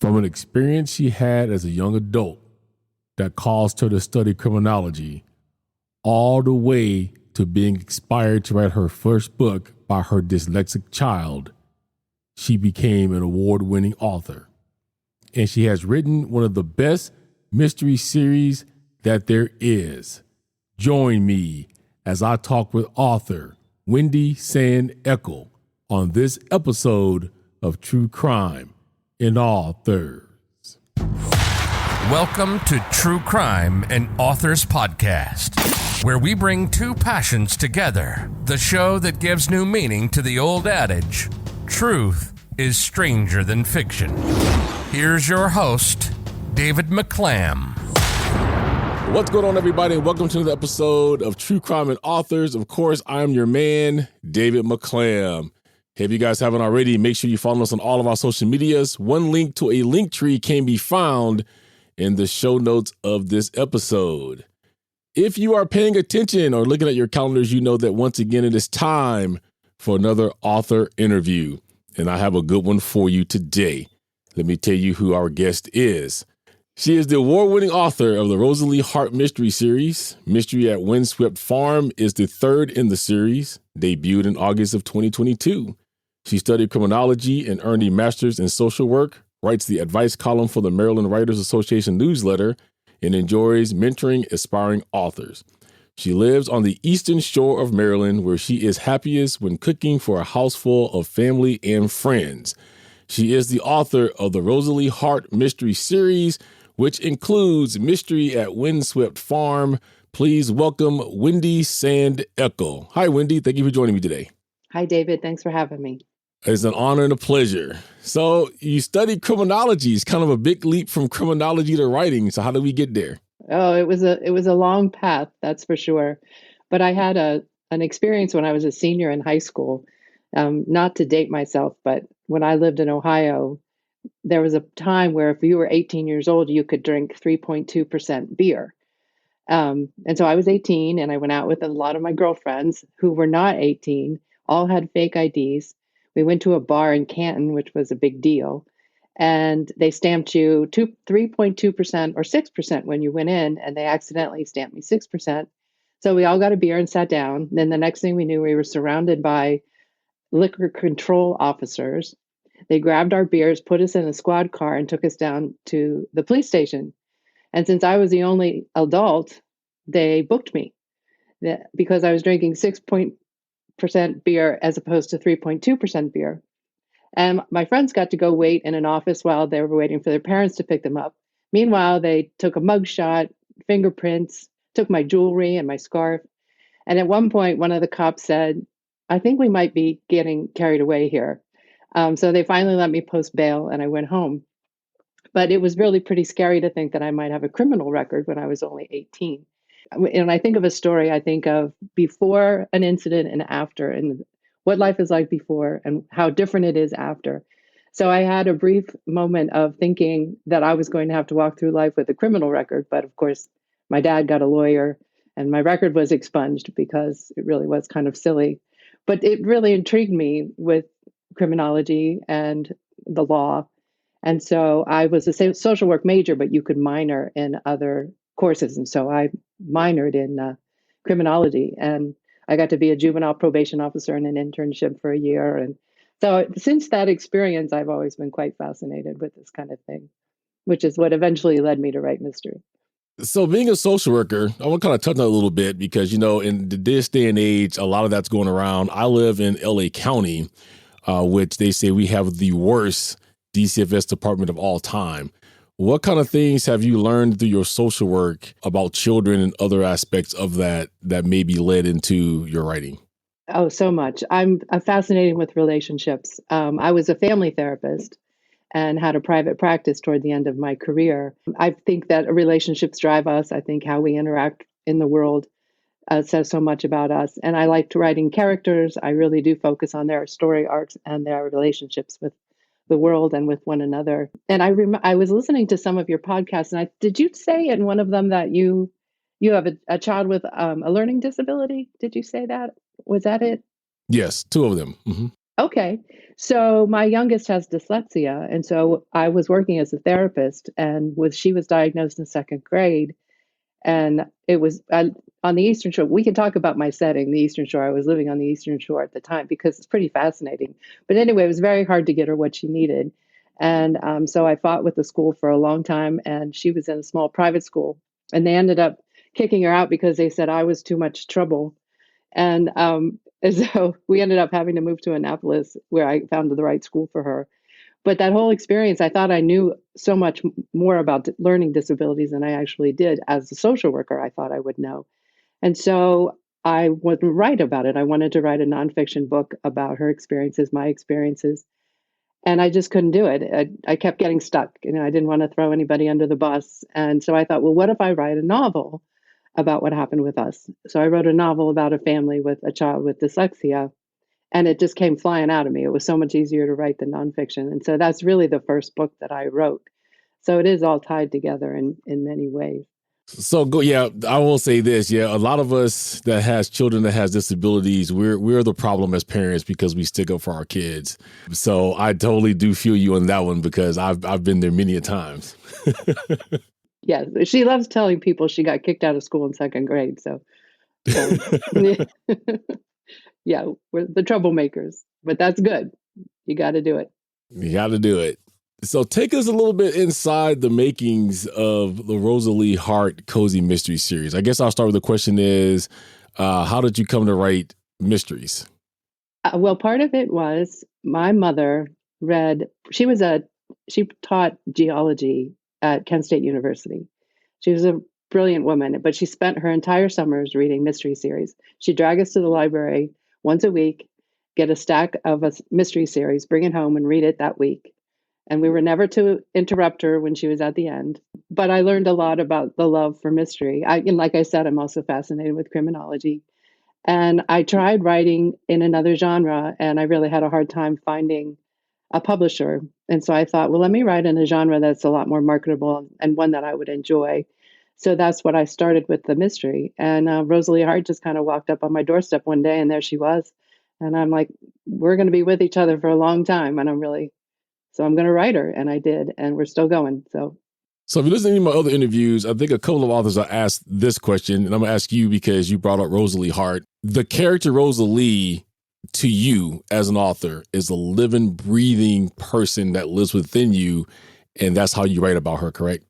From an experience she had as a young adult that caused her to study criminology, all the way to being inspired to write her first book by her dyslexic child, she became an award-winning author. And she has written one of the best mystery series that there is. Join me as I talk with author Wendy San Eckel on this episode of True Crime and Authors. Welcome to True Crime and Authors Podcast, where we bring two passions together. The show that gives new meaning to the old adage, truth is stranger than fiction. Here's your host, David McClam. What's going on, everybody, and welcome to another episode of True Crime and Authors. Of course, I'm your man, David McClam. Hey, if you guys haven't already, make sure you follow us on all of our social medias. One link to a link tree can be found in the show notes of this episode. If you are paying attention or looking at your calendars, you know that once again it is time for another author interview, and I have a good one for you today. Let me tell you who our guest is. She is the award-winning author of the Rosalie Hart mystery series. Mystery at Windswept Farm is the third in the series, debuted in August of 2022. She studied criminology and earned a master's in social work, writes the advice column for the Maryland Writers Association newsletter, and enjoys mentoring aspiring authors. She lives on the eastern shore of Maryland, where she is happiest when cooking for a house full of family and friends. She is the author of the Rosalie Hart mystery series, which includes Mystery at Windswept Farm. Please welcome Wendy San Eckel. Hi, Wendy. Thank you for joining me today. Hi, David. Thanks for having me. It's an honor and a pleasure. So you studied criminology. It's kind of a big leap from criminology to writing. So how did we get there? Oh, it was a long path, that's for sure. But I had an experience when I was a senior in high school. Not to date myself, but when I lived in Ohio, there was a time where if you were 18 years old, you could drink 3.2% beer. And so I was 18 and I went out with a lot of my girlfriends who were not 18, all had fake IDs. We went to a bar in Canton, which was a big deal. And they stamped you 3.2% or 6% when you went in, and they accidentally stamped me 6%. So we all got a beer and sat down. Then the next thing we knew, we were surrounded by liquor control officers. They grabbed our beers, put us in a squad car, and took us down to the police station. And since I was the only adult, they booked me because I was drinking 6% beer as opposed to 3.2% beer. And my friends got to go wait in an office while they were waiting for their parents to pick them up. Meanwhile, they took a mugshot, fingerprints, took my jewelry and my scarf. And at one point, one of the cops said, "I think we might be getting carried away here." So they finally let me post bail and I went home. But it was really pretty scary to think that I might have a criminal record when I was only 18. And I think of a story, I think of before an incident and after, and what life is like before and how different it is after. So I had a brief moment of thinking that I was going to have to walk through life with a criminal record. But of course, my dad got a lawyer and my record was expunged because it really was kind of silly. But it really intrigued me with criminology and the law. And so I was a social work major, but you could minor in other courses. And so I minored in criminology, and I got to be a juvenile probation officer in an internship for a year. And so since that experience, I've always been quite fascinated with this kind of thing, which is what eventually led me to write mystery. So being a social worker, I want to kind of touch on that a little bit because, you know, in this day and age, a lot of that's going around. I live in LA County, which they say we have the worst DCFS department of all time. What kind of things have you learned through your social work about children and other aspects of that maybe led into your writing? Oh, so much. I'm fascinated with relationships. I was a family therapist and had a private practice toward the end of my career. I think that relationships drive us. I think how we interact in the world says so much about us. And I liked writing characters. I really do focus on their story arcs and their relationships with the world and with one another. And I was listening to some of your podcasts, and did you say in one of them that you have a child with a learning disability? Did you say that? Was that it? Yes, two of them. Mm-hmm. Okay. So my youngest has dyslexia, and so I was working as a therapist, and she was diagnosed in second grade, and it was on the Eastern Shore. We can talk about my setting, the Eastern Shore. I was living on the Eastern Shore at the time because it's pretty fascinating. But anyway, it was very hard to get her what she needed, and so I fought with the school for a long time, and she was in a small private school, and they ended up kicking her out because they said I was too much trouble. And so we ended up having to move to Annapolis, where I found the right school for her. But that whole experience, I thought I knew so much more about learning disabilities than I actually did. As a social worker, I thought I would know. And so I would write about it. I wanted to write a nonfiction book about her experiences, my experiences, and I just couldn't do it. I kept getting stuck. I didn't want to throw anybody under the bus. And so I thought, well, what if I write a novel about what happened with us? So I wrote a novel about a family with a child with dyslexia, and it just came flying out of me. It was so much easier to write than nonfiction. And so that's really the first book that I wrote. So it is all tied together in many ways. So go, yeah, I will say this. Yeah, a lot of us that has children that has disabilities, we're the problem as parents because we stick up for our kids. So I totally do feel you on that one because I've been there many a times. Yeah, she loves telling people she got kicked out of school in second grade. So yeah, we're the troublemakers, but that's good. You got to do it. You got to do it. So take us a little bit inside the makings of the Rosalie Hart Cozy Mystery Series. I guess I'll start with the question is, how did you come to write mysteries? Well, part of it was my mother read, she taught geology at Kent State University. She was a brilliant woman, but she spent her entire summers reading mystery series. She'd drag us to the library once a week, get a stack of a mystery series, bring it home and read it that week. And we were never to interrupt her when she was at the end. But I learned a lot about the love for mystery. And like I said, I'm also fascinated with criminology. And I tried writing in another genre, and I really had a hard time finding a publisher. And so I thought, well, let me write in a genre that's a lot more marketable and one that I would enjoy. So that's what I started with, the mystery. And Rosalie Hart just kind of walked up on my doorstep one day, and there she was. And I'm like, we're going to be with each other for a long time. And so I'm going to write her. And I did. And we're still going. So if you listen to my other interviews, I think a couple of authors are asked this question, and I'm going to ask you because you brought up Rosalie Hart. The character Rosalie, to you as an author, is a living, breathing person that lives within you, and that's how you write about her, correct?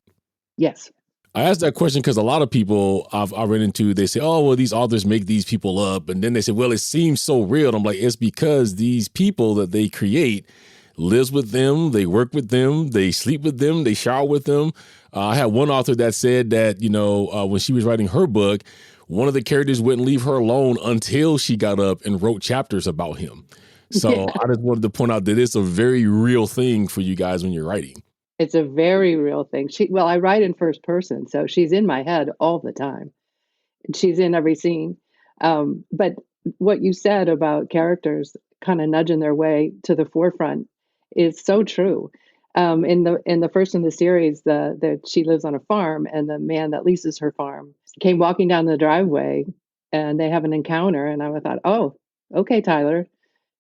Yes. I asked that question because a lot of people I've run into, they say, oh, well, these authors make these people up. And then they say, well, it seems so real. And I'm like, it's because these people that they create lives with them, they work with them, they sleep with them, they shower with them. I had one author that said that, when she was writing her book, one of the characters wouldn't leave her alone until she got up and wrote chapters about him. So yeah. I just wanted to point out that it's a very real thing for you guys when you're writing. It's a very real thing. I write in first person, so she's in my head all the time. She's in every scene. But what you said about characters kind of nudging their way to the forefront is so true. In the first in the series, she lives on a farm, and the man that leases her farm came walking down the driveway, and they have an encounter. And I thought, oh, okay, Tyler,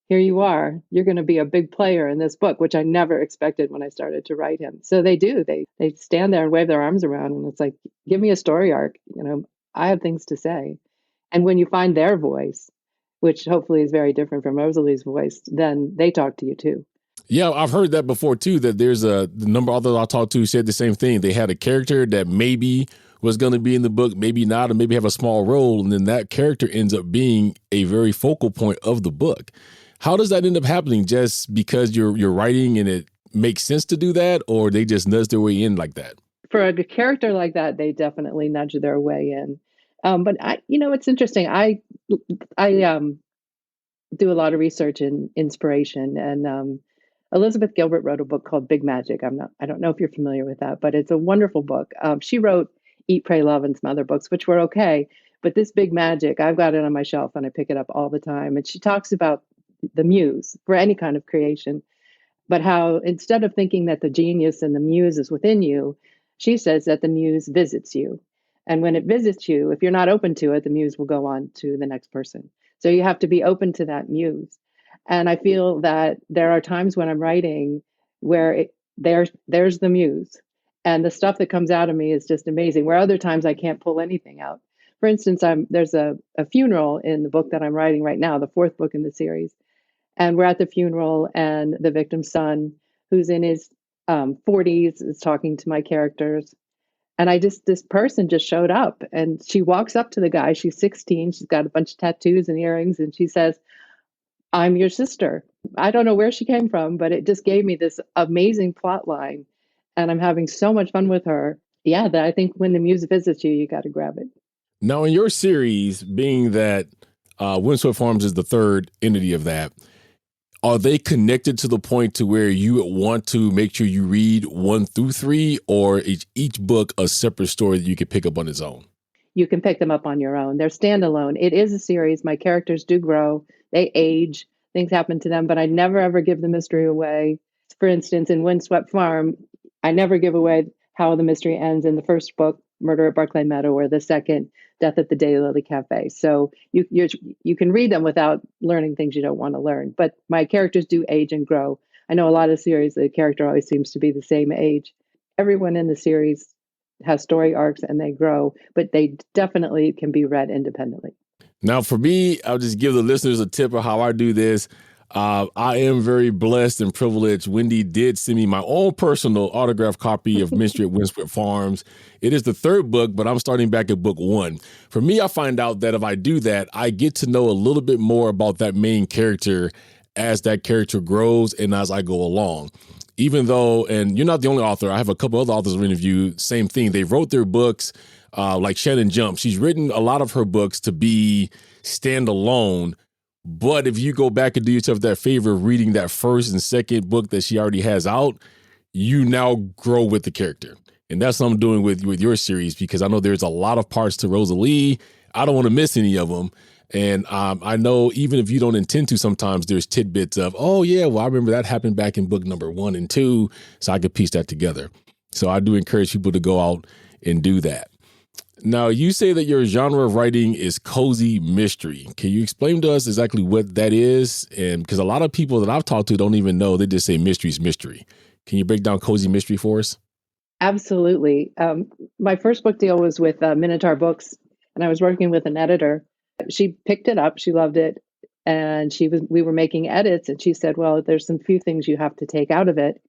here you are. You're going to be a big player in this book, which I never expected when I started to write him. So they do. They stand there and wave their arms around, and it's like, give me a story arc. I have things to say. And when you find their voice, which hopefully is very different from Rosalie's voice, then they talk to you too. Yeah, I've heard that before too, that there's the number of others I talked to said the same thing. They had a character that maybe was going to be in the book, maybe not, or maybe have a small role. And then that character ends up being a very focal point of the book. How does that end up happening? Just because you're writing and it makes sense to do that, or they just nudge their way in like that? For a character like that, they definitely nudge their way in. But it's interesting. I do a lot of research in inspiration, and Elizabeth Gilbert wrote a book called Big Magic. I don't know if you're familiar with that, but it's a wonderful book. She wrote Eat, Pray, Love, and some other books, which were okay. But this Big Magic, I've got it on my shelf and I pick it up all the time. And she talks about the muse for any kind of creation, but how instead of thinking that the genius and the muse is within you, she says that the muse visits you. And when it visits you, if you're not open to it, the muse will go on to the next person. So you have to be open to that muse. And I feel that there are times when I'm writing where there's the muse, and the stuff that comes out of me is just amazing, where other times I can't pull anything out. For instance, there's a funeral in the book that I'm writing right now, the fourth book in the series. And we're at the funeral, and the victim's son, who's in his 40s, is talking to my characters. And this person just showed up, and she walks up to the guy. She's 16. She's got a bunch of tattoos and earrings. And she says, "I'm your sister." I don't know where she came from, but it just gave me this amazing plot line. And I'm having so much fun with her. Yeah, that I think when the muse visits you, you got to grab it. Now, in your series, being that Windswept Farms is the third entity of that, are they connected to the point to where you want to make sure you read 1 through 3, or is each book a separate story that you can pick up on its own? You can pick them up on your own. They're standalone. It is a series. My characters do grow. They age. Things happen to them, but I never ever give the mystery away. For instance, in Windswept Farm, I never give away how the mystery ends in the first book, Murder at Barclay Meadow, or the second, Death at the Daylily Cafe. So you can read them without learning things you don't want to learn. But my characters do age and grow. I know a lot of series, the character always seems to be the same age. Everyone in the series has story arcs and they grow, but they definitely can be read independently. Now, for me, I'll just give the listeners a tip of how I do this. I am very blessed and privileged. Wendy did send me my own personal autographed copy of Mystery at Windswept Farms. It is the third book, but I'm starting back at book 1. For me, I find out that if I do that, I get to know a little bit more about that main character as that character grows and as I go along. Even though, and you're not the only author, I have a couple other authors I've interviewed, same thing. They wrote their books, like Shannon Jump. She's written a lot of her books to be standalone. But if you go back and do yourself that favor of reading that first and second book that she already has out, you now grow with the character. And that's what I'm doing with your series, because I know there's a lot of parts to Rosalie. I don't want to miss any of them. And I know even if you don't intend to, sometimes there's tidbits of, oh, yeah, well, I remember that happened back in book number 1 and 2. So I could piece that together. So I do encourage people to go out and do that. Now, you say that your genre of writing is cozy mystery. Can you explain to us exactly what that is? And because a lot of people that I've talked to don't even know, they just say mystery's mystery. Can you break down cozy mystery for us? Absolutely. My first book deal was with Minotaur Books, and I was working with an editor. She picked it up. She loved it. And we were making edits, and she said, well, there's some few things you have to take out of it.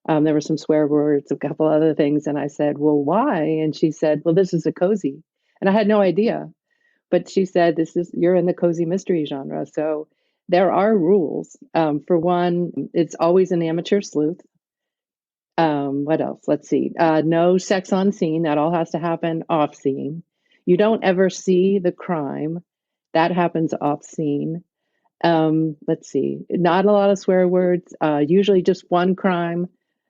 There were some swear words, a couple other things. And I said, well, why? And she said, well, this is a cozy. And I had no idea. But she said, you're in the cozy mystery genre. So there are rules. For one, it's always an amateur sleuth. What else? Let's see. No sex on scene. That all has to happen off scene. You don't ever see the crime. That happens off scene. Let's see. Not a lot of swear words. Usually just one crime,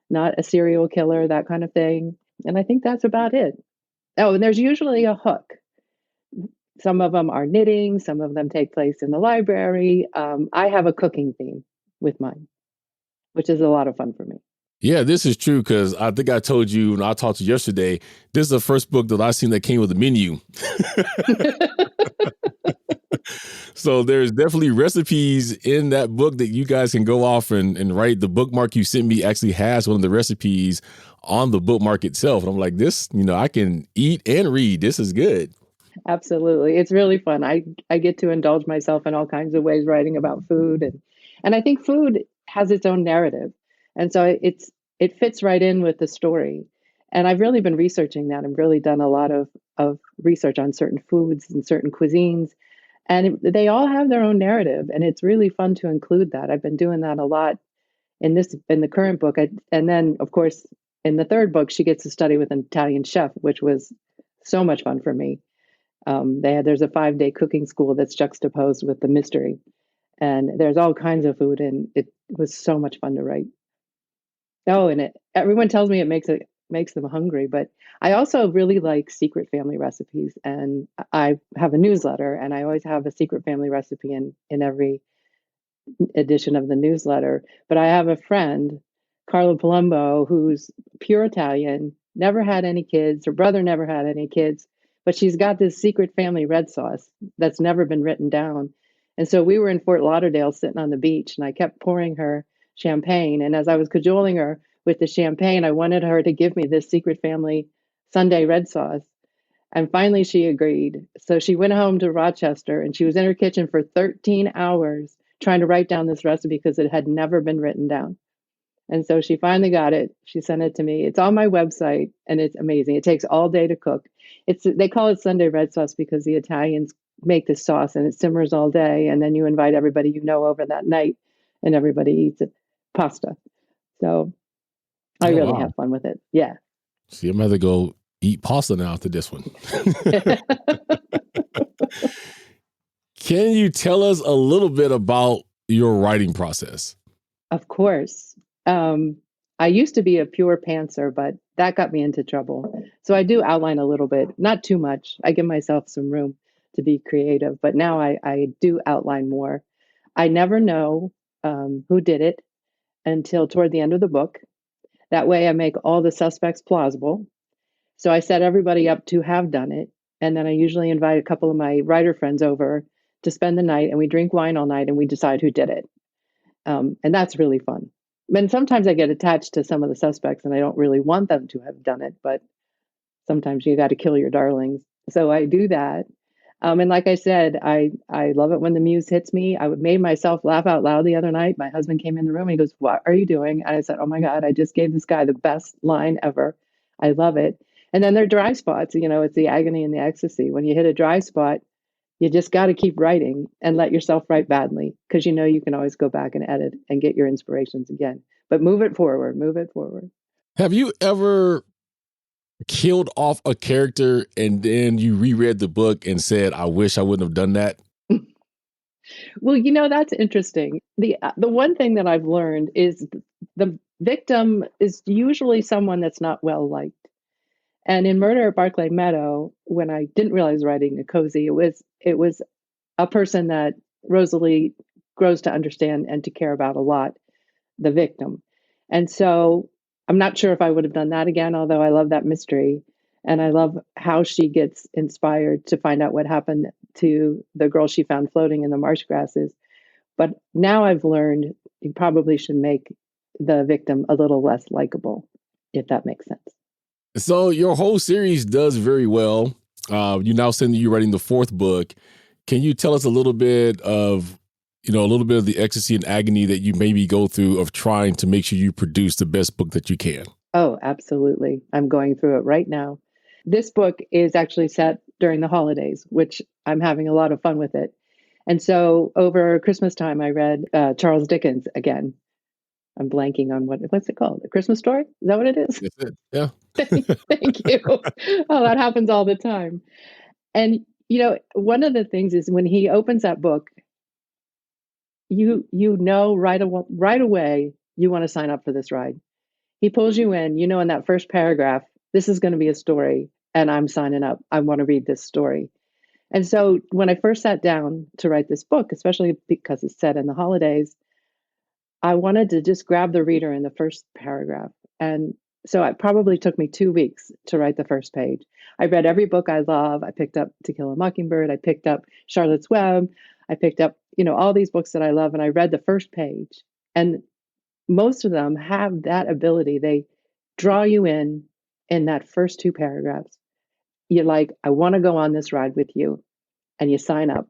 not a serial killer, that kind of thing. And I think that's about it. Oh, and there's usually a hook. Some of them are knitting. Some of them take place in the library. I have a cooking theme with mine, which is a lot of fun for me. Yeah, this is true, because I think I told you when I talked to you yesterday, this is the first book that I've seen that came with a menu. So there's definitely recipes in that book that you guys can go off and write. The bookmark you sent me actually has one of the recipes on the bookmark itself. And I'm like, this, I can eat and read. This is good. Absolutely. It's really fun. I get to indulge myself in all kinds of ways writing about food. And I think food has its own narrative. And so it fits right in with the story. And I've really been researching that. I've really done a lot of research on certain foods and certain cuisines. And they all have their own narrative. And it's really fun to include that. I've been doing that a lot in the current book. And then, of course, in the third book, she gets to study with an Italian chef, which was so much fun for me. There's a 5-day cooking school that's juxtaposed with the mystery. And there's all kinds of food. And it was so much fun to write. Oh, and everyone tells me it makes them hungry, but I also really like secret family recipes, and I have a newsletter, and I always have a secret family recipe in every edition of the newsletter. But I have a friend, Carla Palumbo, who's pure Italian, never had any kids. Her brother never had any kids, but she's got this secret family red sauce that's never been written down. And so we were in Fort Lauderdale sitting on the beach, and I kept pouring her champagne. And as I was cajoling her with the champagne, I wanted her to give me this Secret Family Sunday red sauce. And finally, she agreed. So she went home to Rochester, and she was in her kitchen for 13 hours trying to write down this recipe because it had never been written down. And so she finally got it. She sent it to me. It's on my website, and it's amazing. It takes all day to cook. They call it Sunday red sauce because the Italians make this sauce and it simmers all day, and then you invite everybody you know over that night, and everybody eats it. Pasta. So I Oh, really wow. have fun with it. Yeah. See, I'm going to have to go eat pasta now after this one. Can you tell us a little bit about your writing process? Of course. I used to be a pure pantser, but that got me into trouble. So I do outline a little bit, not too much. I give myself some room to be creative, but now I do outline more. I never know who did it until toward the end of the book. That way I make all the suspects plausible. So I set everybody up to have done it. And then I usually invite a couple of my writer friends over to spend the night, and we drink wine all night and we decide who did it. And that's really fun. And sometimes I get attached to some of the suspects and I don't really want them to have done it, but sometimes you got to kill your darlings. So I do that. And like I said, I love it when the muse hits me. I made myself laugh out loud the other night. My husband came in the room and he goes, "What are you doing?" And I said, "Oh my God, I just gave this guy the best line ever. I love it." And then there are dry spots. It's the agony and the ecstasy. When you hit a dry spot, you just got to keep writing and let yourself write badly, because you can always go back and edit and get your inspirations again. But move it forward, move it forward. Have you ever killed off a character and then you reread the book and said, "I wish I wouldn't have done that"? Well, that's interesting. The one thing that I've learned is the victim is usually someone that's not well liked. And in Murder at Barclay Meadow, when I didn't realize writing a cozy, it was a person that Rosalie grows to understand and to care about a lot, the victim. And so I'm not sure if I would have done that again, although I love that mystery. And I love how she gets inspired to find out what happened to the girl she found floating in the marsh grasses. But now I've learned you probably should make the victim a little less likable, if that makes sense. So your whole series does very well. You now said that you're writing the fourth book. Can you tell us a little bit of the ecstasy and agony that you maybe go through of trying to make sure you produce the best book that you can? Oh, absolutely. I'm going through it right now. This book is actually set during the holidays, which I'm having a lot of fun with it. And so over Christmas time, I read Charles Dickens again. I'm blanking on what's it called? A Christmas Story? Is that what it is? That's it. Yeah. Thank you. Oh, that happens all the time. And one of the things is when he opens that book, you know right away you want to sign up for this ride. He pulls you in, in that first paragraph, this is going to be a story, and I'm signing up. I want to read this story. And so when I first sat down to write this book, especially because it's set in the holidays, I wanted to just grab the reader in the first paragraph. And so it probably took me 2 weeks to write the first page. I read every book I love. I picked up To Kill a Mockingbird. I picked up Charlotte's Web. I picked up, all these books that I love. And I read the first page. And most of them have that ability. They draw you in that first 2 paragraphs. You're like, I want to go on this ride with you. And you sign up.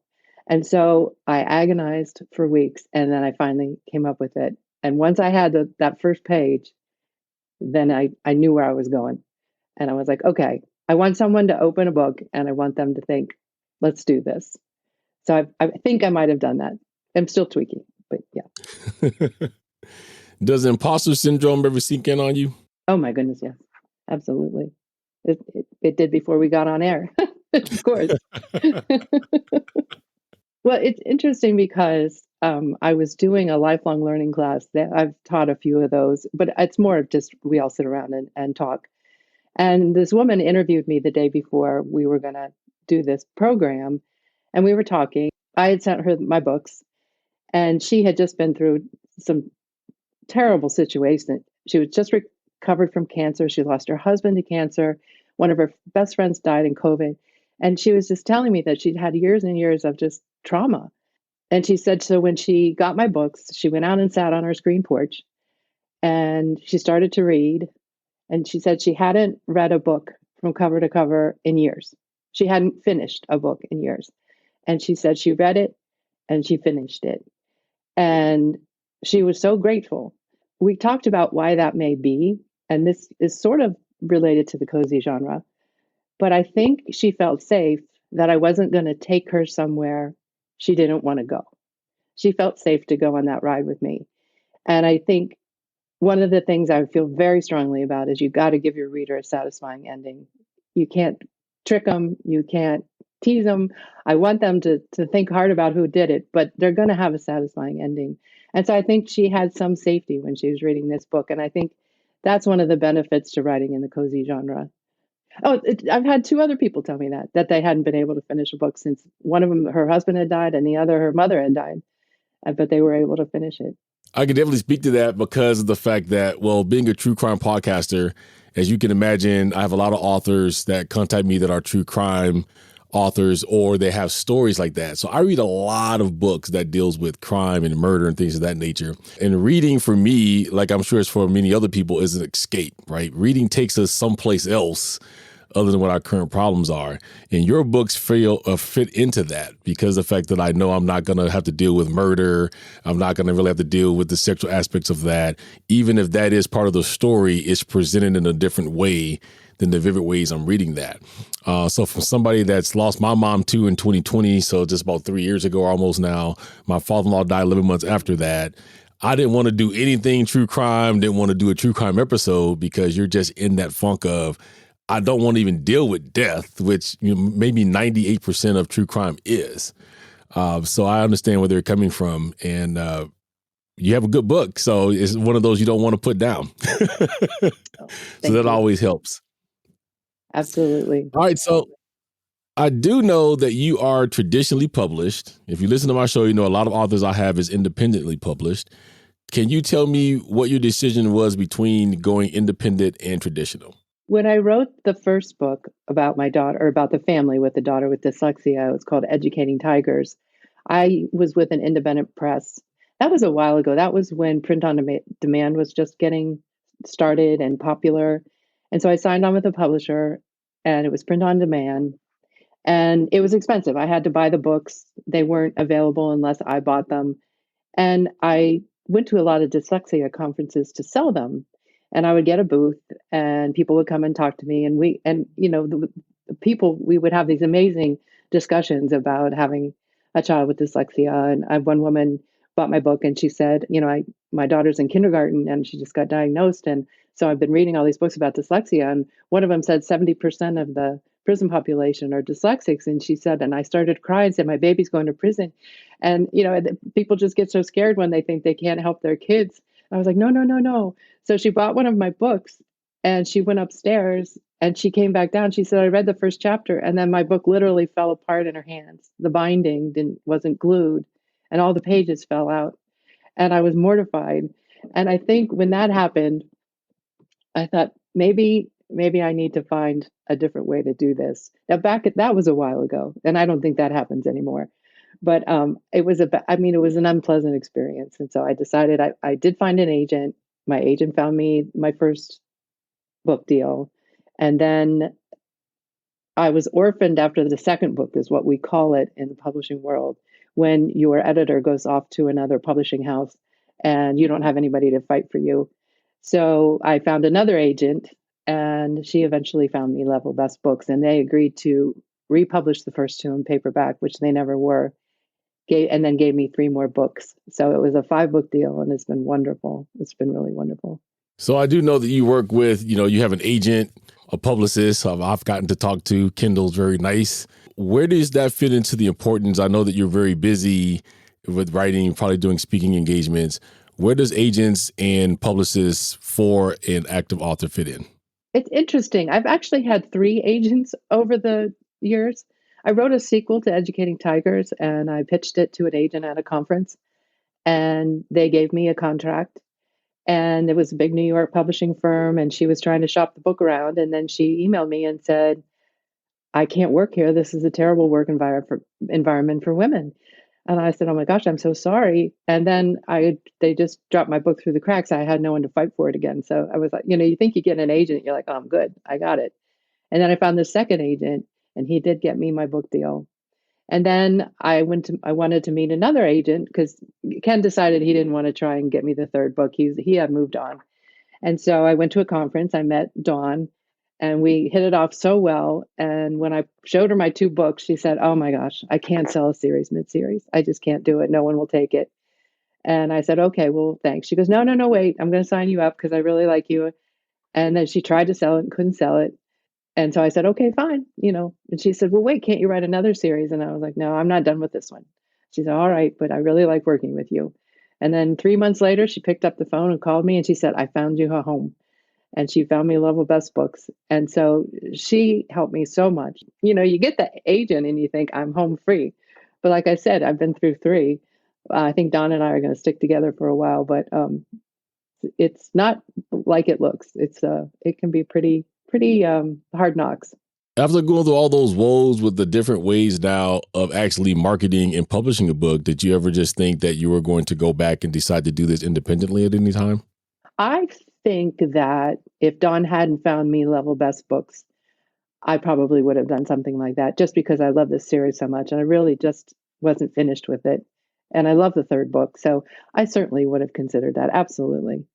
And so I agonized for weeks, and then I finally came up with it. And once I had that first page, then I knew where I was going. And I was like, okay, I want someone to open a book and I want them to think, let's do this. So I think I might have done that. I'm still tweaking, but yeah. Does imposter syndrome ever sink in on you? Oh my goodness, yes, absolutely. It did before we got on air, of course. Well, it's interesting because I was doing a lifelong learning class that I've taught a few of those, but it's more of just we all sit around and talk. And this woman interviewed me the day before we were going to do this program, and we were talking. I had sent her my books, and she had just been through some terrible situation. She was just recovered from cancer. She lost her husband to cancer. One of her best friends died in COVID. And she was just telling me that she'd had years and years of just trauma. And she said, so when she got my books, she went out and sat on her screen porch and she started to read. And she said she hadn't read a book from cover to cover in years. She hadn't finished a book in years. And she said she read it and she finished it. And she was so grateful. We talked about why that may be. And this is sort of related to the cozy genre. But I think she felt safe that I wasn't going to take her somewhere she didn't want to go. She felt safe to go on that ride with me. And I think one of the things I feel very strongly about is you got to give your reader a satisfying ending. You can't trick them. You can't tease them. I want them to think hard about who did it, but they're going to have a satisfying ending. And so I think she had some safety when she was reading this book. And I think that's one of the benefits to writing in the cozy genre. Oh, I've had two other people tell me that they hadn't been able to finish a book since one of them, her husband had died, and the other, her mother had died, but they were able to finish it. I can definitely speak to that because of the fact that, well, being a true crime podcaster, as you can imagine, I have a lot of authors that contact me that are true crime authors, or they have stories like that. So I read a lot of books that deals with crime and murder and things of that nature. And reading for me, like I'm sure it's for many other people, is an escape, right? Reading takes us someplace else other than what our current problems are. And your books fit into that because of the fact that I know I'm not going to have to deal with murder. I'm not going to really have to deal with the sexual aspects of that. Even if that is part of the story, it's presented in a different way than the vivid ways I'm reading that. So from somebody that's lost my mom too in 2020, so just about 3 years ago almost now, my father-in-law died 11 months after that. I didn't want to do anything true crime, didn't want to do a true crime episode because you're just in that funk of, I don't want to even deal with death, which maybe 98% of true crime is. So I understand where they're coming from. And you have a good book. So it's one of those you don't want to put down. So that always helps. Absolutely. All right. So I do know that you are traditionally published. If you listen to my show, you know a lot of authors I have is independently published. Can you tell me what your decision was between going independent and traditional? When I wrote the first book about my daughter, or about the family with the daughter with dyslexia, it was called Educating Tigers. I was with an independent press. That was a while ago. That was when print on demand was just getting started and popular. And so I signed on with a publisher, and it was print on demand. And it was expensive. I had to buy the books. They weren't available unless I bought them. And I went to a lot of dyslexia conferences to sell them. And I would get a booth and people would come and talk to me. And the people, we would have these amazing discussions about having a child with dyslexia. And one woman bought my book and she said, my daughter's in kindergarten and she just got diagnosed. And so I've been reading all these books about dyslexia. And one of them said 70% of the prison population are dyslexics. And she said, and I started crying and said, my baby's going to prison. And, people just get so scared when they think they can't help their kids. I was like, no, no, no, no. So she bought one of my books and she went upstairs and she came back down. She said, I read the first chapter and then my book literally fell apart in her hands. The binding wasn't glued and all the pages fell out. And I was mortified. And I think when that happened, I thought maybe I need to find a different way to do this. Now that was a while ago, and I don't think that happens anymore. But it was it was an unpleasant experience, and so I decided I did find an agent. My agent found me my first book deal, and then I was orphaned after the second book, is what we call it in the publishing world, when your editor goes off to another publishing house and you don't have anybody to fight for you. So I found another agent and she eventually found me Level Best Books, and they agreed to republish the first two in paperback, which they never were, and then gave me 3 more books. So it was a 5-book deal and it's been wonderful. It's been really wonderful. So I do know that you work with, you have an agent, a publicist I've gotten to talk to. Kindle's very nice. Where does that fit into the importance? I know that you're very busy with writing, probably doing speaking engagements. Where does agents and publicists for an active author fit in? It's interesting. I've actually had 3 agents over the years. I wrote a sequel to Educating Tigers and I pitched it to an agent at a conference and they gave me a contract. And it was a big New York publishing firm and she was trying to shop the book around. And then she emailed me and said, I can't work here. This is a terrible work environment for women. And I said, "Oh my gosh, I'm so sorry." And then they just dropped my book through the cracks. I had no one to fight for it again. So I was like, you think you get an agent, you're like, "Oh, I'm good. I got it." And then I found the second agent, and he did get me my book deal. And then I wanted to meet another agent because Ken decided he didn't want to try and get me the third book. He had moved on. And so I went to a conference. I met Dawn, and we hit it off so well. And when I showed her my two books, she said, "Oh my gosh, I can't sell a series mid-series. I just can't do it. No one will take it." And I said, "Okay, well, thanks." She goes, "No, no, no, wait. I'm going to sign you up because I really like you." And then she tried to sell it and couldn't sell it. And so I said, "Okay, fine." And she said, "Well, wait, can't you write another series?" And I was like, "No, I'm not done with this one." She said, "All right, but I really like working with you." And then 3 months later, she picked up the phone and called me and she said, "I found you a home." And she found me Level Best Books. And so she helped me so much. You get the agent and you think I'm home free. But like I said, I've been through three. I think Don and I are going to stick together for a while, but it's not like it looks. It can be pretty hard knocks. After going through all those woes with the different ways now of actually marketing and publishing a book, did you ever just think that you were going to go back and decide to do this independently at any time? I think that if Don hadn't found me Level Best Books, I probably would have done something like that just because I love this series so much and I really just wasn't finished with it. And I love the third book. So I certainly would have considered that. Absolutely.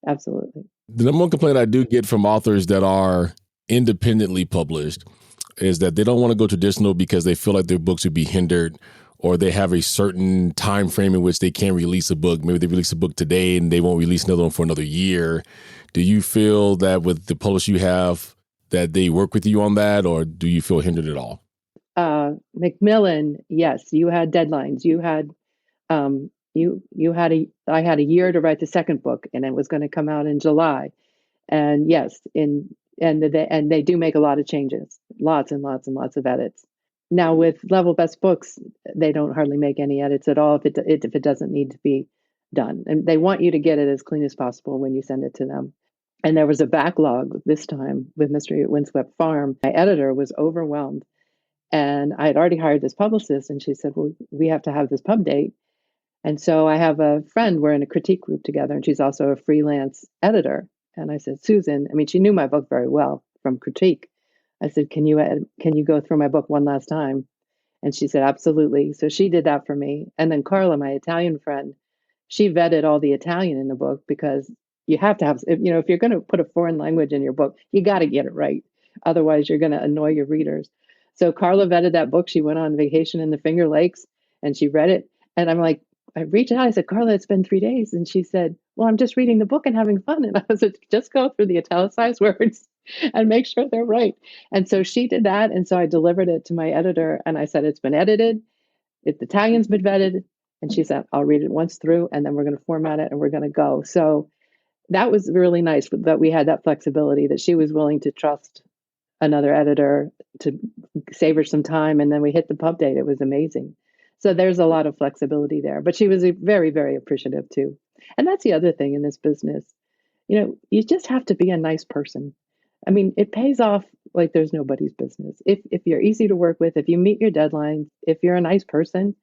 Absolutely. The number one complaint I do get from authors that are independently published is that they don't want to go traditional because they feel like their books would be hindered, or they have a certain time frame in which they can't release a book. Maybe they release a book today and they won't release another one for another year. Do you feel that with the publisher you have that they work with you on that, or do you feel hindered at all? Macmillan, yes, you had deadlines. You had I had a year to write the second book and it was going to come out in July. And yes, and they do make a lot of changes, lots and lots and lots of edits. Now with Level Best Books, they don't hardly make any edits at all if it doesn't need to be done, and they want you to get it as clean as possible when you send it to them. And there was a backlog this time with Mystery at Windswept Farm. My editor was overwhelmed, and I had already hired this publicist, and she said, "Well, we have to have this pub date." And so I have a friend, we're in a critique group together, and she's also a freelance editor. And I said, "Susan," I mean, she knew my book very well from critique. I said, can you go through my book one last time?" And she said, "Absolutely." So she did that for me. And then Carla, my Italian friend, she vetted all the Italian in the book because you have to have, if you're going to put a foreign language in your book, you got to get it right. Otherwise, you're going to annoy your readers. So Carla vetted that book. She went on vacation in the Finger Lakes and she read it. And I'm like, I reached out. I said, "Carla, it's been 3 days." And she said, "Well, I'm just reading the book and having fun." And I was like, "Just go through the italicized words and make sure they're right." And so she did that. And so I delivered it to my editor and I said, "It's been edited. The Italian's been vetted." And she said, "I'll read it once through and then we're going to format it and we're going to go." So that was really nice that we had that flexibility, that she was willing to trust another editor to save her some time. And then we hit the pub date. It was amazing. So there's a lot of flexibility there, but she was very, very appreciative too. And that's the other thing in this business. You just have to be a nice person. I mean, it pays off like there's nobody's business. If you're easy to work with, if you meet your deadlines, if you're a nice person,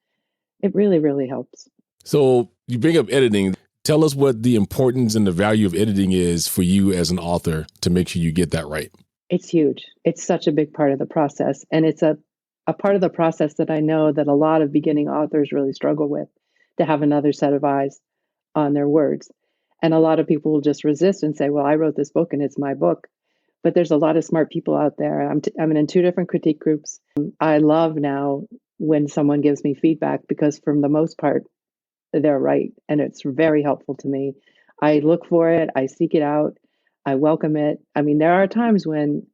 it really, really helps. So you bring up editing. Tell us what the importance and the value of editing is for you as an author to make sure you get that right. It's huge. It's such a big part of the process. And it's a part of the process that I know that a lot of beginning authors really struggle with, to have another set of eyes on their words. And a lot of people will just resist and say, "Well, I wrote this book and it's my book." But there's a lot of smart people out there. I'm in two different critique groups. I love now when someone gives me feedback because for the most part, they're right. And it's very helpful to me. I look for it. I seek it out. I welcome it. I mean, there are times when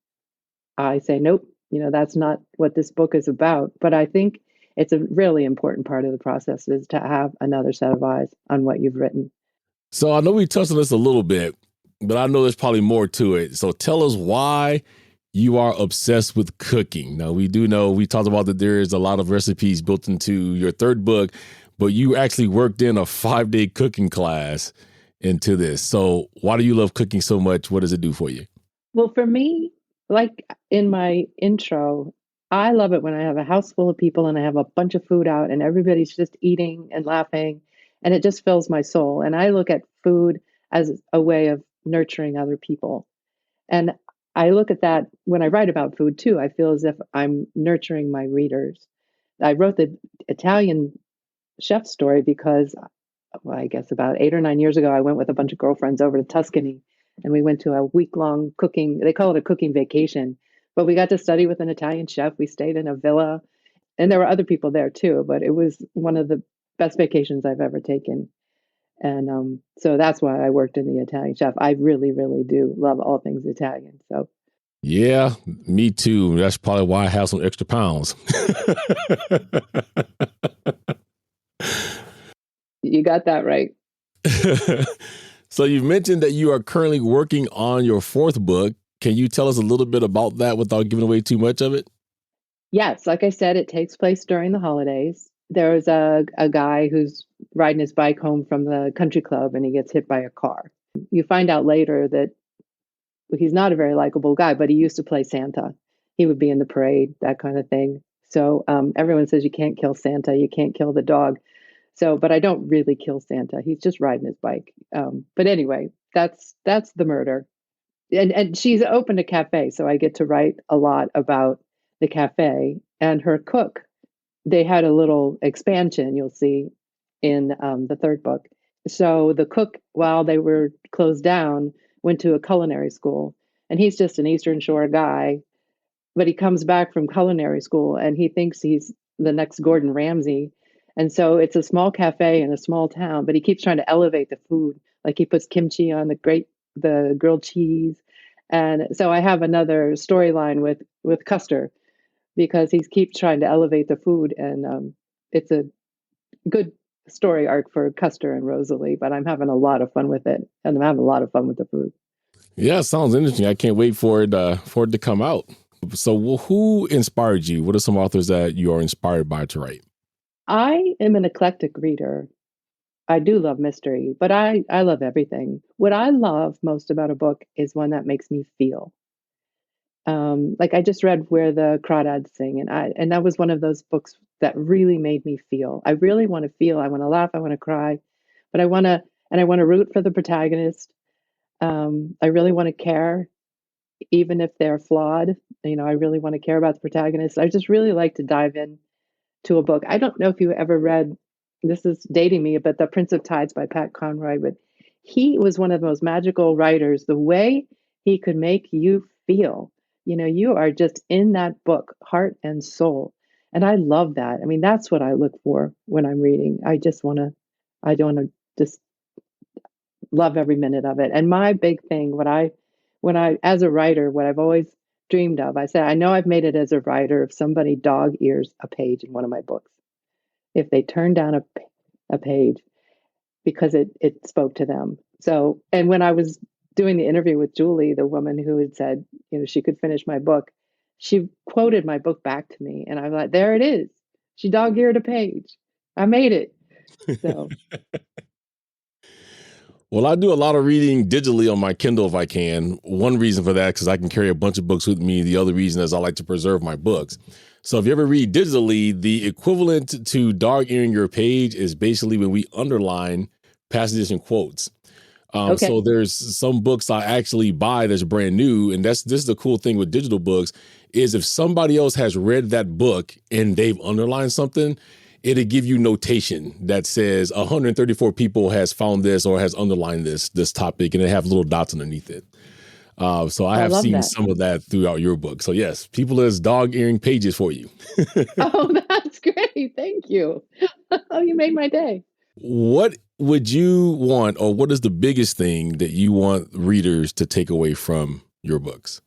I say, "Nope, that's not what this book is about." But I think it's a really important part of the process is to have another set of eyes on what you've written. So I know we touched on this a little bit, but I know there's probably more to it. So tell us why you are obsessed with cooking. Now, we do know, we talked about that there is a lot of recipes built into your third book, but you actually worked in a 5-day cooking class into this. So why do you love cooking so much? What does it do for you? Well, for me, like in my intro, I love it when I have a house full of people and I have a bunch of food out and everybody's just eating and laughing, and it just fills my soul. And I look at food as a way of nurturing other people. And I look at that when I write about food too. I feel as if I'm nurturing my readers. I wrote the Italian chef story because, well, I guess about 8 or 9 years ago, I went with a bunch of girlfriends over to Tuscany and we went to a week-long cooking, they call it a cooking vacation, but we got to study with an Italian chef. We stayed in a villa and there were other people there too, but it was one of the best vacations I've ever taken. And so that's why I worked in the Italian chef. I really, really do love all things Italian. So Yeah, me too. That's probably why I have some extra pounds. you got that right. So you've mentioned that you are currently working on your fourth book. Can you tell us a little bit about that without giving away too much of it? Yes, like I said, it takes place during the holidays. There's a guy who's riding his bike home from the country club and he gets hit by a car. You find out later that he's not a very likable guy, but he used to play Santa. He would be in the parade, that kind of thing. So everyone says you can't kill Santa, you can't kill the dog. So, but I don't really kill Santa. He's just riding his bike. But anyway, that's the murder. And she's opened a cafe, so I get to write a lot about the cafe and her cook. They had a little expansion, you'll see in the third book. So the cook, while they were closed down, went to a culinary school, and he's just an Eastern Shore guy, but he comes back from culinary school and he thinks he's the next Gordon Ramsay. And so it's a small cafe in a small town, but he keeps trying to elevate the food. Like he puts kimchi on the grilled cheese. And so I have another storyline with Custer because he keeps trying to elevate the food, and it's a good story arc for Custer and Rosalie. But I'm having a lot of fun with it, and I'm having a lot of fun with the food. Yeah, sounds interesting. I can't wait for it to come out. So, who inspired you? What are some authors that you are inspired by to write? I am an eclectic reader. I do love mystery, but I love everything. What I love most about a book is one that makes me feel. Like I just read Where the Crawdads Sing, and that was one of those books that really made me feel. I really want to feel. I want to laugh. I want to cry, but I want to root for the protagonist. I really want to care, even if they're flawed. I really want to care about the protagonist. I just really like to dive in to a book. I don't know if you ever read, this is dating me, but The Prince of Tides by Pat Conroy, but he was one of the most magical writers. The way he could make you feel, you are just in that book, heart and soul. And I love that. I mean, that's what I look for when I'm reading. I don't want to just love every minute of it. And my big thing, as a writer, what I've always dreamed of, I said, I know I've made it as a writer if somebody dog ears a page in one of my books, if they turn down a page because it spoke to them. So, and when I was doing the interview with Julie, the woman who had said, she could finish my book, she quoted my book back to me, and I was like, there it is. She dog-eared a page. I made it. So, Well, I do a lot of reading digitally on my Kindle if I can. One reason for that, because I can carry a bunch of books with me. The other reason is I like to preserve my books. So if you ever read digitally, the equivalent to dog earing your page is basically when we underline passages and quotes. okay. So there's some books I actually buy that's brand new. And this is the cool thing with digital books is if somebody else has read that book and they've underlined something, it'll give you notation that says 134 people has found this or has underlined this topic, and it have little dots underneath it. So I have love seen that. some of that throughout your book. So yes, people as dog earing pages for you. Oh, that's great. Thank you. Oh, you made my day. What would you want, or what is the biggest thing that you want readers to take away from your books?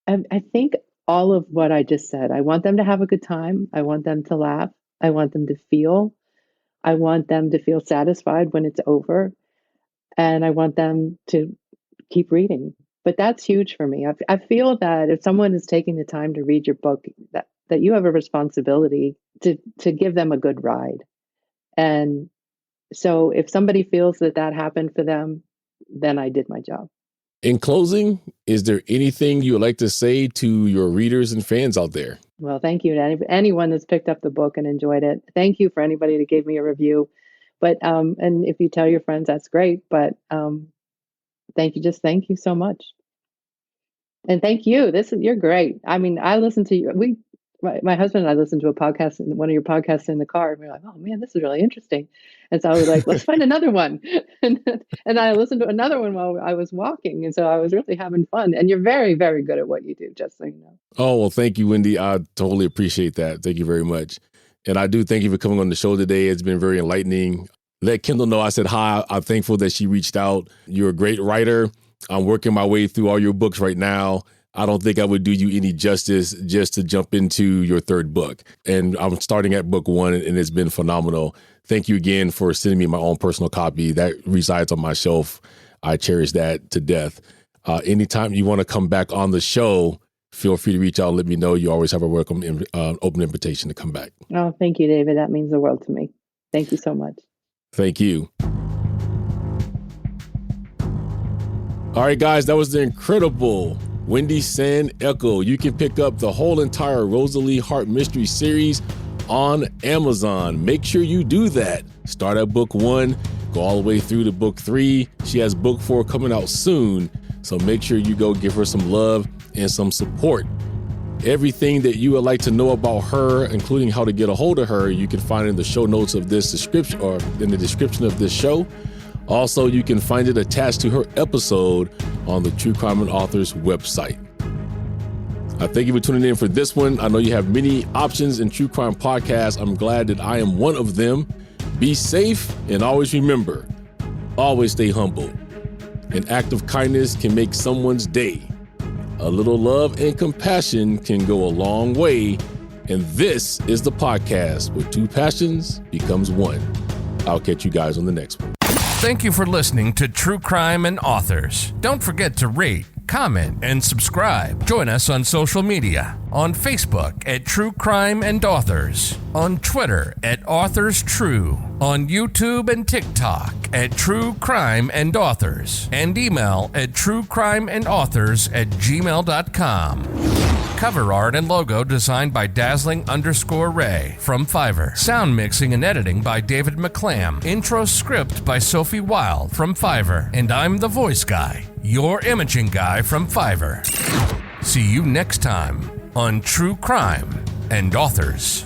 I think all of what I just said. I want them to have a good time. I want them to laugh. I want them to feel. I want them to feel satisfied when it's over. And I want them to keep reading. But that's huge for me. I feel that if someone is taking the time to read your book, that you have a responsibility to give them a good ride. And so if somebody feels that happened for them, then I did my job. In closing, is there anything you would like to say to your readers and fans out there? Well, thank you to anyone that's picked up the book and enjoyed it. Thank you for anybody that gave me a review. But and if you tell your friends, that's great. But thank you so much. And thank you. You're great. I mean, I listen to you. My husband and I listened to a podcast, one of your podcasts in the car, and we were like, oh man, this is really interesting. And so I was like, let's find another one. and I listened to another one while I was walking. And so I was really having fun. And you're very, very good at what you do, just so you know. Oh, well, thank you, Wendy. I totally appreciate that. Thank you very much. And I do thank you for coming on the show today. It's been very enlightening. Let Kindle know I said hi. I'm thankful that she reached out. You're a great writer. I'm working my way through all your books right now. I don't think I would do you any justice just to jump into your third book. And I'm starting at book 1, and it's been phenomenal. Thank you again for sending me my own personal copy. That resides on my shelf. I cherish that to death. Anytime you want to come back on the show, feel free to reach out and let me know. You always have a welcome, open invitation to come back. Oh, thank you, David. That means the world to me. Thank you so much. Thank you. All right, guys, that was the incredible Wendy San Eckel. You can pick up the whole entire Rosalie Hart mystery series on Amazon. Make sure you do that. Start at book 1, go all the way through to book 3. She has book 4 coming out soon. So make sure you go give her some love and some support. Everything that you would like to know about her, including how to get a hold of her, you can find in the show notes of this description or in the description of this show. Also, you can find it attached to her episode on the True Crime and Authors website. I thank you for tuning in for this one. I know you have many options in true crime podcasts. I'm glad that I am one of them. Be safe and always remember, always stay humble. An act of kindness can make someone's day. A little love and compassion can go a long way. And this is the podcast where 2 passions becomes 1. I'll catch you guys on the next one. Thank you for listening to True Crime and Authors. Don't forget to rate, comment, and subscribe. Join us on social media. On Facebook at True Crime and Authors. On Twitter at Authors True. On YouTube and TikTok at True Crime and Authors. And email at truecrimeandauthors@gmail.com. Cover art and logo designed by Dazzling_Ray from Fiverr. Sound mixing and editing by David McClam. Intro script by Sophie Wild from Fiverr. And I'm the voice guy, your imaging guy from Fiverr. See you next time on True Crime and Authors.